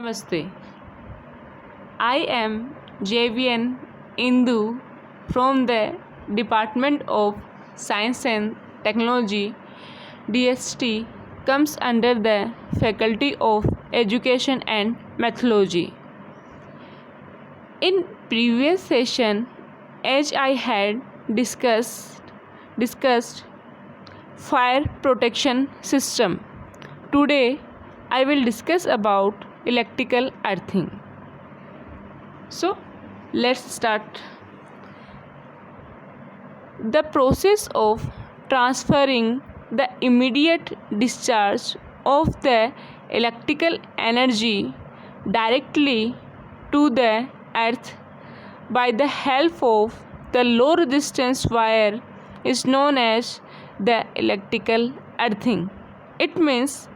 Namaste. I am JVN Indu from the Department of Science and Technology. DST comes under the Faculty of Education and Methodology. In previous session, as I had discussed fire protection system. Today I will discuss about electrical earthing. So let's start. The process of transferring the immediate discharge of the electrical energy directly to the earth by the help of the low resistance wire is known as the electrical earthing. It means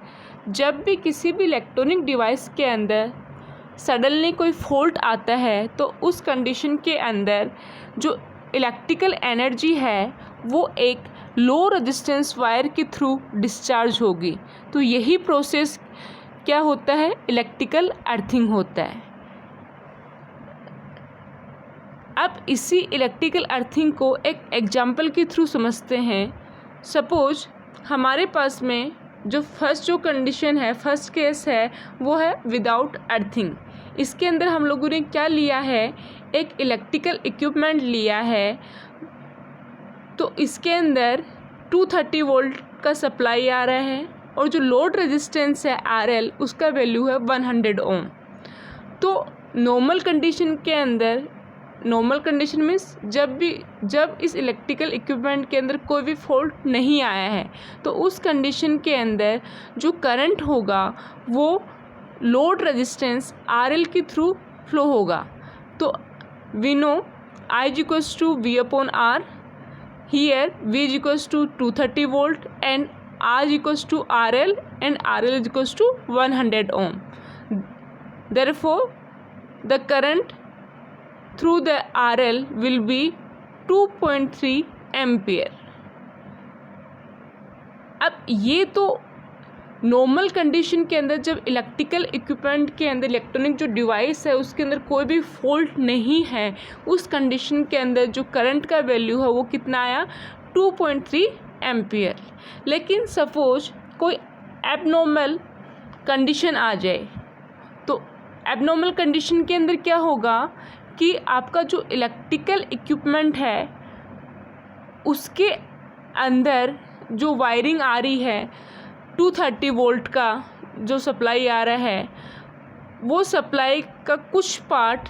जब भी किसी भी electronic device के अंदर suddenly कोई fault आता है तो उस कंडीशन के अंदर जो इलेक्ट्रिकल एनर्जी है वो एक लो रेजिस्टेंस वायर के थ्रू डिस्चार्ज होगी। तो यही प्रोसेस क्या होता है, इलेक्ट्रिकल अर्थिंग होता है। अब इसी इलेक्ट्रिकल अर्थिंग को एक एग्जाम्पल के थ्रू समझते हैं। सपोज हमारे पास में जो फर्स्ट कंडीशन है, फर्स्ट केस है, वो है विदाउट अर्थिंग। इसके अंदर हम लोगों ने क्या लिया है, एक इलेक्ट्रिकल इक्विपमेंट लिया है। तो इसके अंदर 230 वोल्ट का सप्लाई आ रहा है और जो लोड रेजिस्टेंस है RL उसका वैल्यू है 100 ओम। तो नॉर्मल कंडीशन के अंदर, नॉर्मल कंडीशन मीन्स जब इस इलेक्ट्रिकल इक्विपमेंट के अंदर कोई भी फॉल्ट नहीं आया है तो उस कंडीशन के अंदर जो करंट होगा वो लोड रेजिस्टेंस RL के थ्रू फ्लो होगा। तो we know I is equals to V upon R. Here V is equals to 230 volt and R is equals to RL and RL is equals to 100 ohm. Therefore, the current through the RL will be 2.3 ampere. अब ये तो normal condition के अंदर जब electrical equipment के अंदर, electronic जो device है उसके अंदर कोई भी फॉल्ट नहीं है, उस कंडीशन के अंदर जो करंट का वैल्यू है वो कितना आया, 2.3 एम्पियर। लेकिन सपोज कोई एबनॉर्मल कंडीशन आ जाए तो एबनॉर्मल कंडीशन के अंदर क्या होगा कि आपका जो इलेक्ट्रिकल इक्विपमेंट है उसके अंदर जो वायरिंग आ रही है 230 वोल्ट का जो सप्लाई आ रहा है, वो सप्लाई का कुछ पार्ट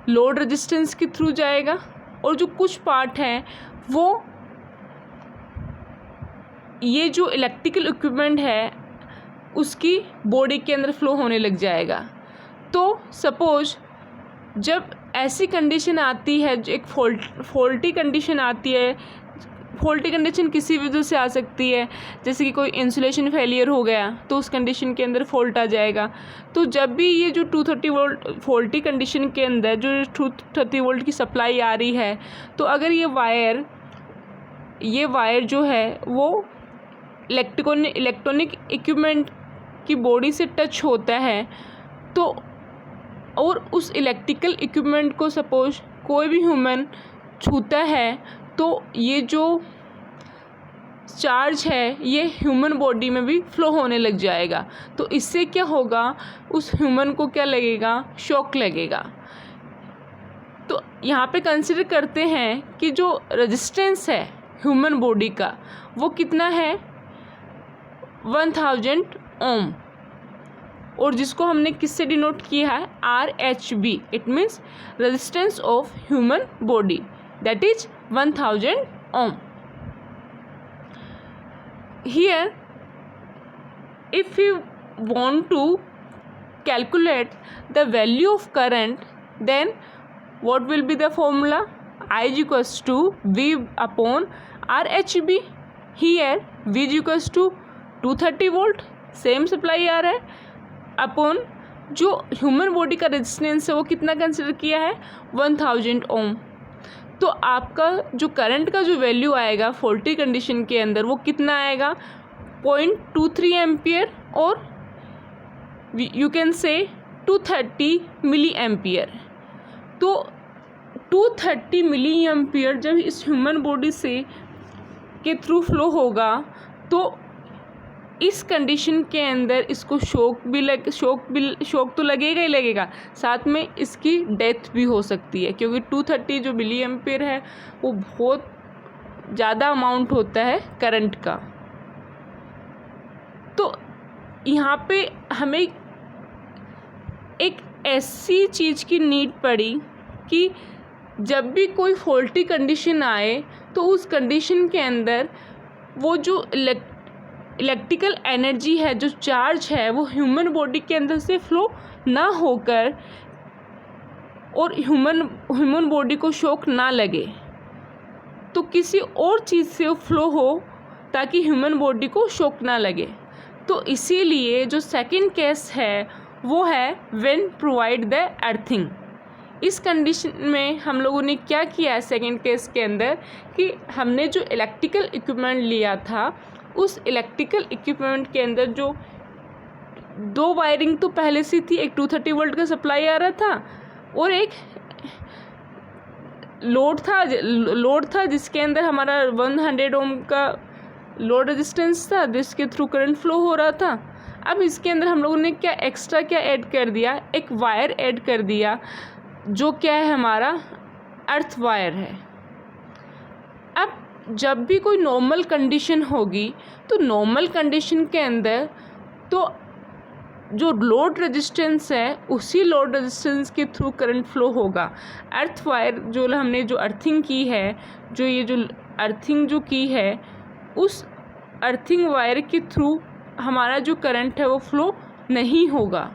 लोड रेजिस्टेंस के थ्रू जाएगा और जो कुछ पार्ट है वो ये जो इलेक्ट्रिकल इक्विपमेंट है उसकी बॉडी के अंदर फ्लो होने लग जाएगा। तो सपोज जब ऐसी कंडीशन आती है, जो एक फॉल्टी कंडीशन आती है, फॉल्टी कंडीशन किसी वजह से आ सकती है, जैसे कि कोई इंसुलेशन फेलियर हो गया तो उस कंडीशन के अंदर फॉल्ट आ जाएगा। तो जब भी ये जो 230 वोल्ट फॉल्टी कंडीशन के अंदर जो 230 वोल्ट की सप्लाई आ रही है, तो अगर ये वायर जो है वो इलेक्ट्रॉनिक इक्विपमेंट की बॉडी से टच होता है तो और उस इलेक्ट्रिकल इक्विपमेंट को सपोज कोई भी ह्यूमन छूता है तो ये जो चार्ज है ये ह्यूमन बॉडी में भी फ्लो होने लग जाएगा। तो इससे क्या होगा, उस ह्यूमन को क्या लगेगा, शॉक लगेगा। तो यहाँ पे कंसिडर करते हैं कि जो रेजिस्टेंस है ह्यूमन बॉडी का वो कितना है, 1000 ओम, और जिसको हमने किससे डिनोट किया है, RHB। It means resistance of human body, that is 1000 ohm. Here, if you want to calculate the value of current, then what will be the formula? I is equals to V upon RHB. Here V is equals to 230 volt, same supply आ रहा है, upon जो human body का resistance है वो कितना consider किया है, 1000 ओम। तो आपका जो करंट का जो वैल्यू आएगा फॉल्टी कंडीशन के अंदर वो कितना आएगा, 0.23 एम्पियर, और you can say 230 milli ampere. तो 230 मिली एम्पियर जब इस ह्यूमन बॉडी से के थ्रू फ्लो होगा तो इस कंडीशन के अंदर इसको शॉक तो लगेगा ही लगेगा, साथ में इसकी डेथ भी हो सकती है, क्योंकि 230 जो मिली एम्पियर है वो बहुत ज़्यादा अमाउंट होता है करंट का। तो यहाँ पे हमें एक ऐसी चीज़ की नीड पड़ी कि जब भी कोई फॉल्टी कंडीशन आए तो उस कंडीशन के अंदर वो जो इलेक्ट्रिकल एनर्जी है, जो चार्ज है, वो ह्यूमन बॉडी के अंदर से फ्लो ना होकर और ह्यूमन बॉडी को शॉक ना लगे, तो किसी और चीज़ से फ्लो हो ताकि ह्यूमन बॉडी को शॉक ना लगे। तो इसीलिए जो सेकंड केस है वो है व्हेन प्रोवाइड द अर्थिंग। इस कंडीशन में हम लोगों ने क्या किया है सेकंड केस के अंदर कि हमने जो इलेक्ट्रिकल इक्विपमेंट लिया था उस इलेक्ट्रिकल इक्विपमेंट के अंदर जो दो वायरिंग तो पहले से थी, एक 230 वोल्ट का सप्लाई आ रहा था और एक लोड था जिसके अंदर हमारा 100 ओम का लोड रेजिस्टेंस था जिसके थ्रू करंट फ्लो हो रहा था। अब इसके अंदर हम लोगों ने क्या ऐड कर दिया, एक वायर ऐड कर दिया जो क्या है हमारा अर्थ वायर है। अब जब भी कोई नॉर्मल कंडीशन होगी तो नॉर्मल कंडीशन के अंदर तो जो लोड रेजिस्टेंस है उसी लोड रेजिस्टेंस के थ्रू करंट फ्लो होगा। अर्थ वायर जो हमने जो अर्थिंग की है, जो ये जो अर्थिंग जो की है, उस अर्थिंग वायर के थ्रू हमारा जो करंट है वो फ्लो नहीं होगा।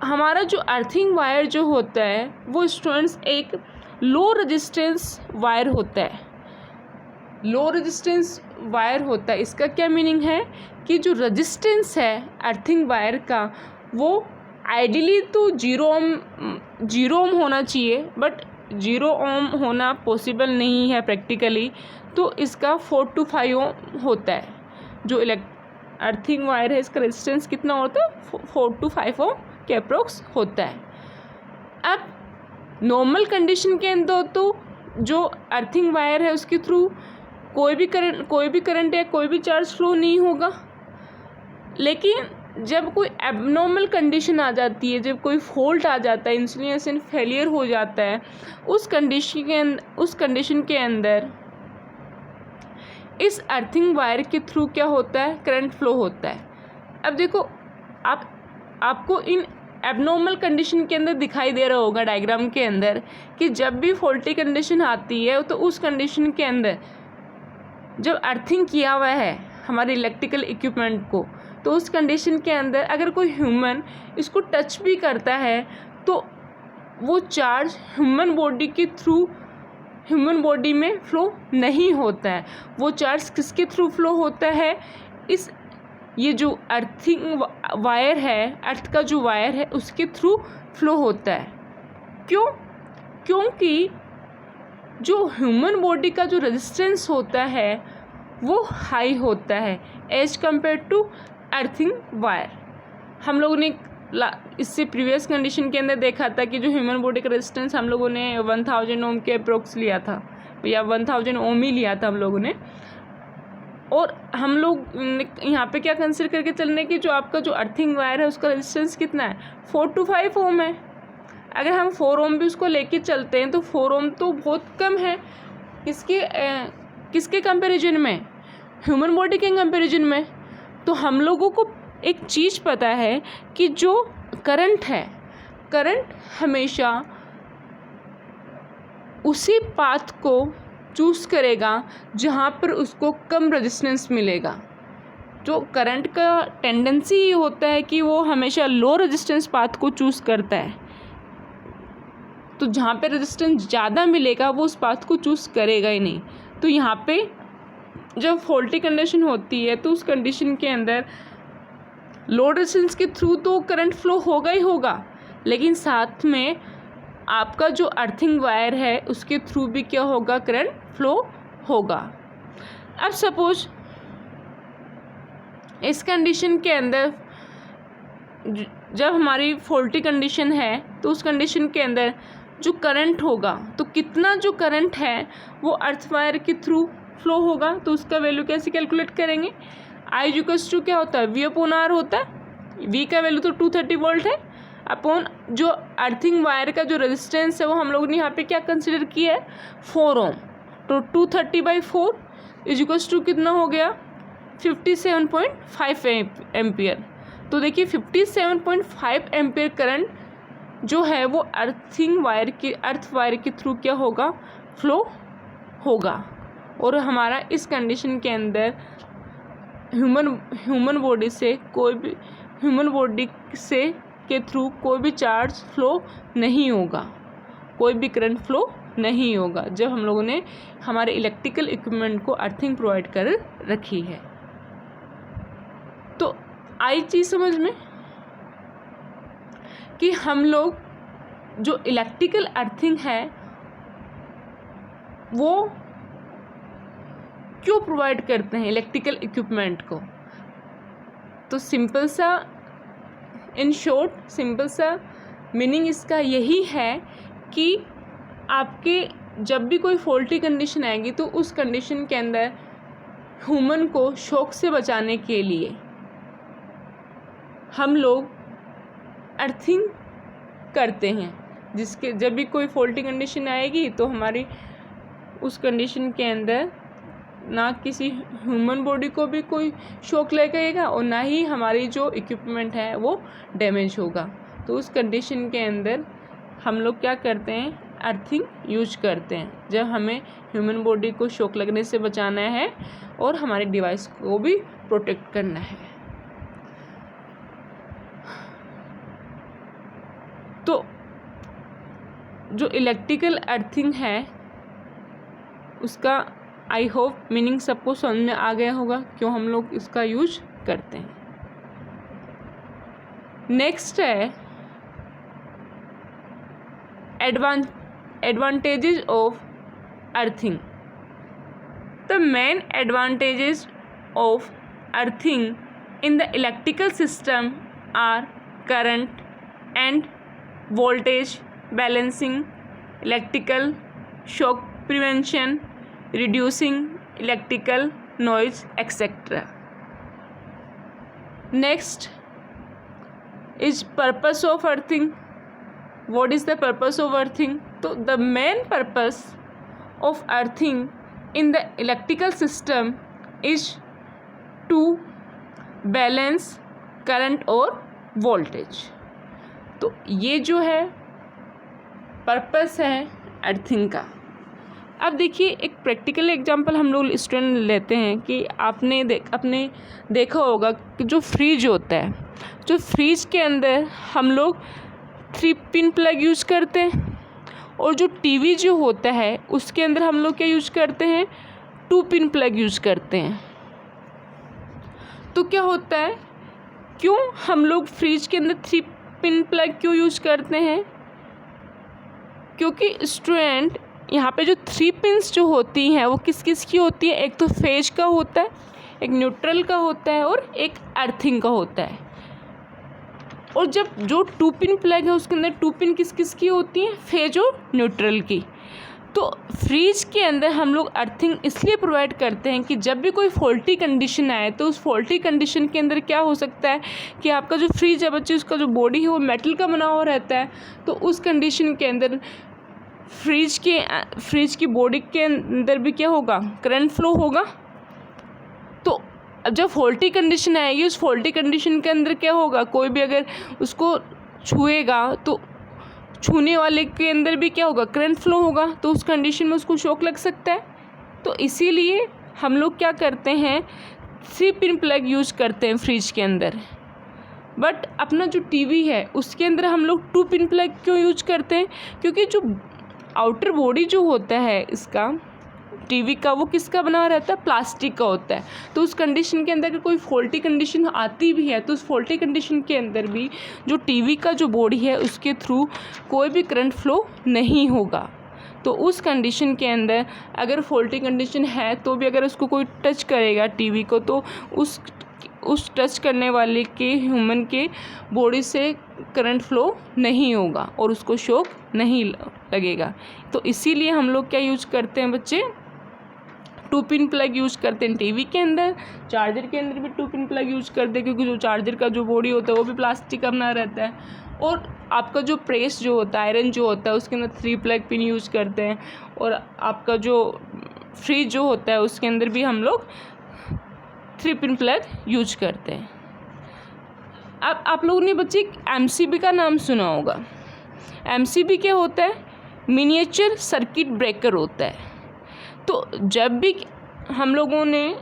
हमारा जो अर्थिंग वायर जो होता है वो स्टूडेंट्स एक लो रेजिस्टेंस वायर होता है। लो रेजिस्टेंस वायर होता है, इसका क्या मीनिंग है कि जो रेजिस्टेंस है अर्थिंग वायर का वो आइडियली तो 0 ओम होना चाहिए, बट 0 ओम होना पॉसिबल नहीं है प्रैक्टिकली, तो इसका 4 to 5 ओम होता है। जो अर्थिंग वायर है इसका रेजिस्टेंस कितना होता है, 4 to 5 ओम के अप्रोक्स होता है। अब नॉर्मल कंडीशन के अंदर तो जो अर्थिंग वायर है उसके थ्रू कोई भी करंट या कोई भी चार्ज फ्लो नहीं होगा, लेकिन जब कोई एबनॉर्मल कंडीशन आ जाती है, जब कोई फॉल्ट आ जाता है, इंसुलेशन फेलियर हो जाता है, उस कंडीशन के अंदर इस अर्थिंग वायर के थ्रू क्या होता है, करंट फ्लो होता है। अब देखो आपको इन एबनॉर्मल कंडीशन के अंदर दिखाई दे रहा होगा डायग्राम के अंदर कि जब भी फॉल्टी कंडीशन आती है तो उस कंडीशन के अंदर जब अर्थिंग किया हुआ है हमारे इलेक्ट्रिकल इक्विपमेंट को, तो उस कंडीशन के अंदर अगर कोई ह्यूमन इसको टच भी करता है तो वो चार्ज ह्यूमन बॉडी के थ्रू ह्यूमन बॉडी में फ्लो नहीं होता है। वो चार्ज किसके थ्रू फ्लो होता है, ये जो अर्थिंग वायर है, अर्थ का जो वायर है उसके थ्रू फ्लो होता है। क्योंकि जो ह्यूमन बॉडी का जो रेजिस्टेंस होता है वो हाई होता है as compare to earthing wire. हम लोगों ने इससे प्रीवियस कंडीशन के अंदर देखा था कि जो ह्यूमन बॉडी का रेजिस्टेंस हम लोगों ने 1000 ओम के अप्रोक्स लिया था, या 1000 ओम ही लिया था हम लोगों ने। और हम लोग यहाँ पे क्या कंसिडर करके चलने की जो आपका जो अर्थिंग वायर है उसका रेजिस्टेंस कितना है, 4 to 5 ओम है। अगर हम 4 ओम भी उसको लेके चलते हैं तो 4 ओम तो बहुत कम है किसके कंपैरिजन में, ह्यूमन बॉडी के कंपैरिजन में। तो हम लोगों को एक चीज़ पता है कि जो करंट है, करंट हमेशा उसी पाथ को चूज़ करेगा जहाँ पर उसको कम रेजिस्टेंस मिलेगा। जो करंट का टेंडेंसी ये होता है कि वो हमेशा लो रेजिस्टेंस पाथ को चूज़ करता है, तो जहाँ पे रेजिस्टेंस ज़्यादा मिलेगा वो उस पाथ को चूज़ करेगा ही नहीं। तो यहाँ पे जब फॉल्टी कंडीशन होती है तो उस कंडीशन के अंदर लोड रेजिस्टेंस के थ्रू तो करंट फ्लो होगा ही होगा, लेकिन साथ में आपका जो अर्थिंग वायर है उसके थ्रू भी क्या होगा, करंट फ्लो होगा। अब सपोज इस कंडीशन के अंदर जब हमारी फॉल्टी कंडीशन है तो उस कंडीशन के अंदर जो करंट होगा, तो कितना जो करंट है वो अर्थ वायर के थ्रू फ्लो होगा, तो उसका वैल्यू कैसे कैलकुलेट करेंगे। आई इक्वल्स टू क्या होता है, वी अपॉन आर होता है। वी का वैल्यू तो 230 वोल्ट है, अपॉन जो अर्थिंग वायर का जो रेजिस्टेंस है वो हम लोगों ने यहाँ पे क्या कंसिडर किया है, 4 ओम। तो 230/4 इज इक्वल्स टू कितना हो गया, 57.5 एम्पियर। तो देखिए 57.5 एम्पियर करंट जो है वो अर्थ वायर के थ्रू क्या होगा, फ्लो होगा। और हमारा इस कंडीशन के अंदर ह्यूमन बॉडी के थ्रू कोई भी चार्ज फ्लो नहीं होगा, कोई भी करंट फ्लो नहीं होगा जब हम लोगों ने हमारे इलेक्ट्रिकल इक्विपमेंट को अर्थिंग प्रोवाइड कर रखी है। तो आई चीज़ समझ में कि हम लोग जो इलेक्ट्रिकल अर्थिंग है वो क्यों प्रोवाइड करते हैं इलेक्ट्रिकल इक्विपमेंट को। तो सिंपल सा मीनिंग इसका यही है कि आपके जब भी कोई फॉल्टी कंडीशन आएगी तो उस कंडीशन के अंदर ह्यूमन को शॉक से बचाने के लिए हम लोग अर्थिंग करते हैं। जब भी कोई फॉल्टी कंडीशन आएगी तो हमारी उस कंडीशन के अंदर ना किसी ह्यूमन बॉडी को भी कोई शॉक लगेगा और ना ही हमारी जो इक्विपमेंट है वो डैमेज होगा। तो उस कंडीशन के अंदर हम लोग क्या करते हैं, अर्थिंग यूज करते हैं जब हमें ह्यूमन बॉडी को शॉक लगने से बचाना है और हमारे डिवाइस को भी प्रोटेक्ट करना है। तो जो इलेक्ट्रिकल अर्थिंग है उसका आई होप मीनिंग सबको समझ में आ गया होगा क्यों हम लोग इसका यूज करते हैं। नेक्स्ट है advantages of earthing. The main advantages of earthing in the electrical system are current and voltage balancing, electrical shock prevention, reducing electrical noise, etc. Next is purpose of earthing. What is the purpose of earthing? So the main purpose of earthing in the electrical system is to balance current और voltage. तो ये जो है purpose है earthing का। अब देखिए एक प्रैक्टिकल एग्जांपल हम लोग स्टूडेंट लेते हैं कि आपने देखा होगा कि जो फ्रिज होता है, जो फ्रिज के अंदर हम लोग 3 पिन प्लग यूज़ करते हैं और जो टीवी जो होता है उसके अंदर हम लोग क्या यूज़ करते हैं, 2 पिन प्लग यूज़ करते हैं। तो क्या होता है, क्यों हम लोग फ्रिज के अंदर 3 पिन प्लग क्यों यूज़ करते हैं, क्योंकि स्टूडेंट यहाँ पे जो 3 पिंस जो होती हैं वो किस किस की होती है, एक तो फेज का होता है, एक न्यूट्रल का होता है और एक अर्थिंग का होता है। और जब जो 2 पिन प्लग है उसके अंदर 2 पिन किस किस की होती हैं, फेज और न्यूट्रल की। तो फ्रिज के अंदर हम लोग अर्थिंग इसलिए प्रोवाइड करते हैं कि जब भी कोई फॉल्टी कंडीशन आए तो उस फॉल्टी कंडीशन के अंदर क्या हो सकता है कि आपका जो फ्रिज है बच्चे उसका जो बॉडी है वो मेटल का बना हुआ रहता है। तो उस कंडीशन के अंदर फ्रिज की बॉडी के अंदर भी क्या होगा, करंट फ्लो होगा। तो अब जब फॉल्टी कंडीशन आएगी उस फॉल्टी कंडीशन के अंदर क्या होगा, कोई भी अगर उसको छुएगा तो छूने वाले के अंदर भी क्या होगा, करंट फ्लो होगा। तो उस कंडीशन में उसको शॉक लग सकता है। तो इसीलिए हम लोग क्या करते हैं, 3 पिन प्लग यूज करते हैं फ्रिज के अंदर। बट अपना जो टीवी है उसके अंदर हम लोग 2 पिन प्लग क्यों यूज करते हैं, क्योंकि जो आउटर बॉडी जो होता है इसका टीवी का वो किसका बना रहता है, प्लास्टिक का होता है। तो उस कंडीशन के अंदर अगर कोई फॉल्टी कंडीशन आती भी है तो उस फॉल्टी कंडीशन के अंदर भी जो टीवी का जो बॉडी है उसके थ्रू कोई भी करंट फ्लो नहीं होगा। तो उस कंडीशन के अंदर अगर फॉल्टी कंडीशन है तो भी अगर उसको कोई टच करेगा टीवी को तो उस टच करने वाले के ह्यूमन के बॉडी से करंट फ्लो नहीं होगा और उसको शॉक नहीं लगेगा। तो इसीलिए हम लोग क्या यूज करते हैं बच्चे, 2 पिन प्लग यूज करते हैं टीवी के अंदर। चार्जर के अंदर भी 2 पिन प्लग यूज करते हैं, क्योंकि जो चार्जर का जो बॉडी होता है वो भी प्लास्टिक का बना रहता है। और आपका जो प्रेस जो होता है, आयरन जो होता है, उसके अंदर 3 प्लग पिन यूज करते हैं। और आपका जो फ्रिज जो होता है उसके अंदर भी हम लोग 3 पिन प्लग यूज करते हैं। अब आप लोगों ने बच्चे MCB का नाम सुना होगा। MCB क्या होता है, मिनिएचर सर्किट ब्रेकर होता है। तो जब भी हम लोगों ने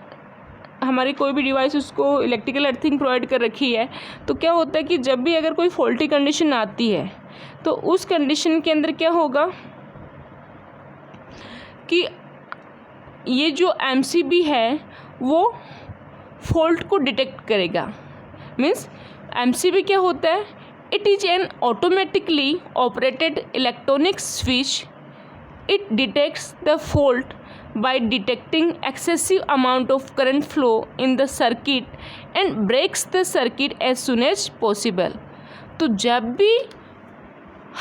हमारी कोई भी डिवाइस उसको इलेक्ट्रिकल अर्थिंग प्रोवाइड कर रखी है, तो क्या होता है कि जब भी अगर कोई फॉल्टी कंडीशन आती है तो उस कंडीशन के अंदर क्या होगा कि ये जो MCB है वो फॉल्ट को डिटेक्ट करेगा। मीन्स MCB क्या होता है, it is an automatically operated electronic switch. It detects the fault by detecting excessive amount of current flow in the circuit and breaks the circuit as soon as possible। तो जब भी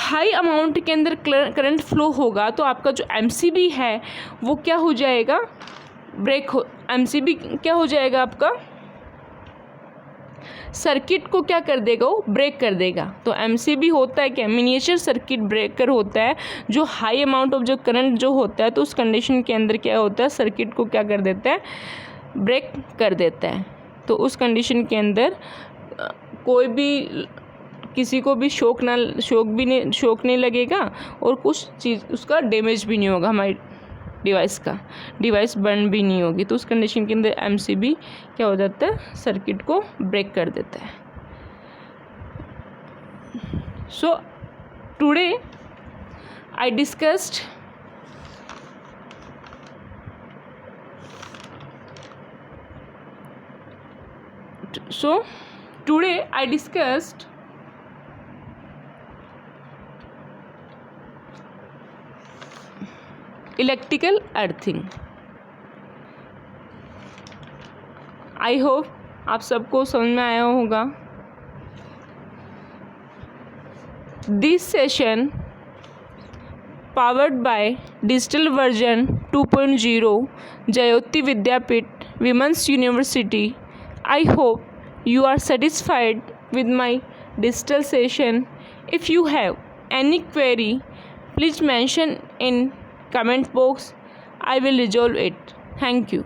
high amount के अंदर current flow होगा तो आपका जो MCB है वो क्या हो जाएगा, MCB क्या हो जाएगा, आपका सर्किट को क्या कर देगा, वो ब्रेक कर देगा। तो MCB होता है क्या, मिनिएचर सर्किट ब्रेकर होता है, जो हाई अमाउंट ऑफ जो करंट जो होता है तो उस कंडीशन के अंदर क्या होता है, सर्किट को क्या कर देता है, ब्रेक कर देता है। तो उस कंडीशन के अंदर कोई भी किसी को भी शॉक नहीं लगेगा और कुछ चीज़ उसका डैमेज भी नहीं होगा, हमारी डिवाइस बर्न भी नहीं होगी। तो उस कंडीशन के अंदर MCB क्या हो जाता है, सर्किट को ब्रेक कर देता है। So today I discussed electrical earthing. I hope आप सबको समझ में आया होगा। This session powered by digital version 2.0 Jayoti Vidyapith Women's University. I hope you are satisfied with my digital session. If you have any query, please mention in comment box. I will resolve it. Thank you.